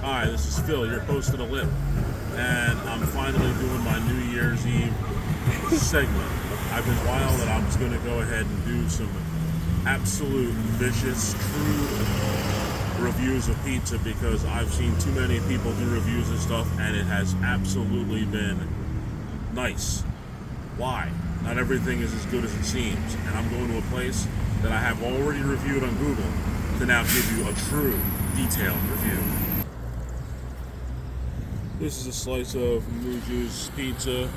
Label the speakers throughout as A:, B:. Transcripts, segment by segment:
A: Hi, this is Phil, your host of The Lip, and I'm finally doing my New Year's Eve segment. I've been wild and I'm just going to go ahead and do some absolute vicious, true reviews of pizza because I've seen too many people do reviews and stuff and it has absolutely been nice. Why? Not everything is as good as it seems, and I'm going to a place that I have already reviewed on Google to now give you a true, detailed review. This is a slice of Muju's pizza,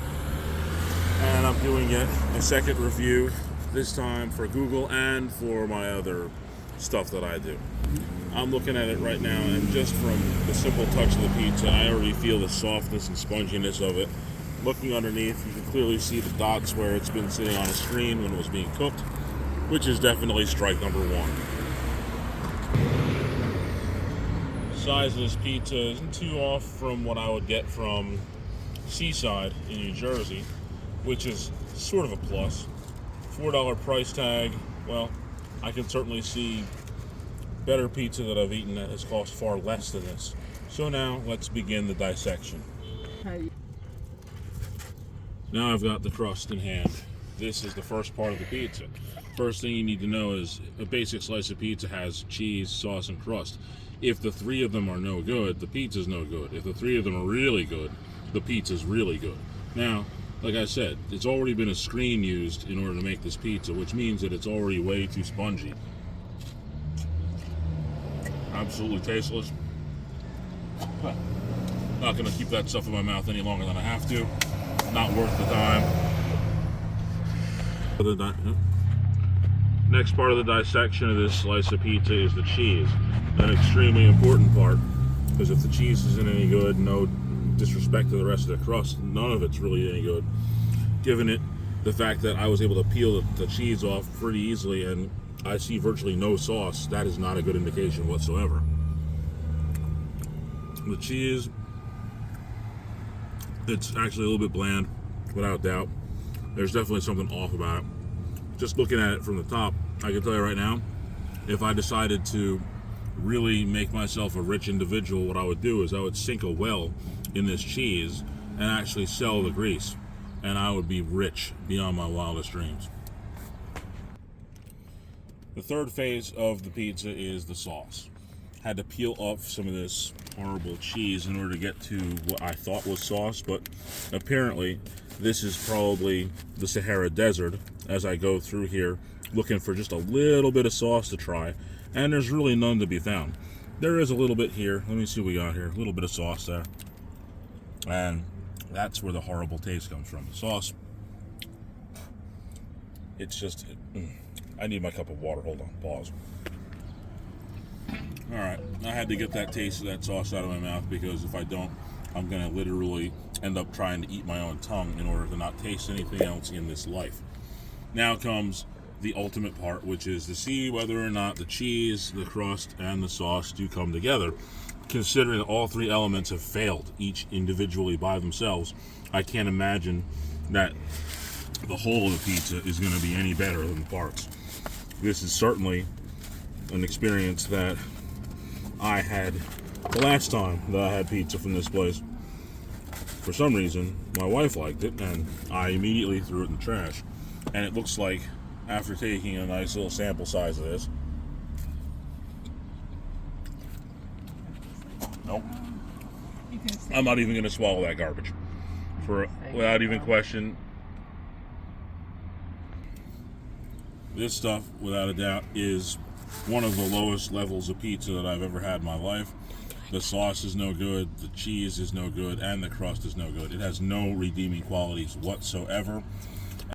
A: and I'm doing yet a second review, this time for Google and for my other stuff that I do. I'm looking at it right now, and just from the simple touch of the pizza, I already feel the softness and sponginess of it. Looking underneath, you can clearly see the dots where it's been sitting on a screen when it was being cooked, which is definitely strike number one. Size of this pizza isn't too off from what I would get from Seaside in New Jersey, which is sort of a plus. $4 price tag, well, I can certainly see better pizza that I've eaten that has cost far less than this. So now, let's begin the dissection. Now I've got the crust in hand. This is the first part of the pizza. First thing you need to know is a basic slice of pizza has cheese, sauce, and crust. If the three of them are no good, the pizza's no good. If the three of them are really good, the pizza's really good. Now, like I said, it's already been a screen used in order to make this pizza, which means that it's already way too spongy. Absolutely tasteless. Not going to keep that stuff in my mouth any longer than I have to. Not worth the time. Next part of the dissection of this slice of pizza is the cheese. An extremely important part, because if the cheese isn't any good, no disrespect to the rest of the crust, none of it's really any good. Given it the fact that I was able to peel the cheese off pretty easily and I see virtually no sauce, that is not a good indication whatsoever. The cheese, it's actually a little bit bland, without doubt. There's definitely something off about it. Just looking at it from the top, I can tell you right now, if I decided to really make myself a rich individual, what I would do is I would sink a well in this cheese and actually sell the grease, and I would be rich beyond my wildest dreams. The third phase of the pizza is the sauce. Had to peel off some of this horrible cheese in order to get to what I thought was sauce, but apparently this is probably the Sahara Desert as I go through here looking for just a little bit of sauce to try, and there's really none to be found. There is a little bit here. Let me see what we got here. A little bit of sauce there. And that's where the horrible taste comes from. The sauce, it's just, I need my cup of water. Hold on, pause. Alright, I had to get that taste of that sauce out of my mouth because if I don't, I'm going to literally end up trying to eat my own tongue in order to not taste anything else in this life. Now comes the ultimate part, which is to see whether or not the cheese, the crust, and the sauce do come together. Considering all three elements have failed, each individually by themselves, I can't imagine that the whole of the pizza is going to be any better than the parts. This is certainly an experience that I had the last time that I had pizza from this place. For some reason, my wife liked it, and I immediately threw it in the trash. And it looks like, after taking a nice little sample size of this, nope, I'm not even going to swallow that garbage. Without even question, this stuff, without a doubt, is one of the lowest levels of pizza that I've ever had in my life. The sauce is no good, the cheese is no good, and the crust is no good. It has no redeeming qualities whatsoever.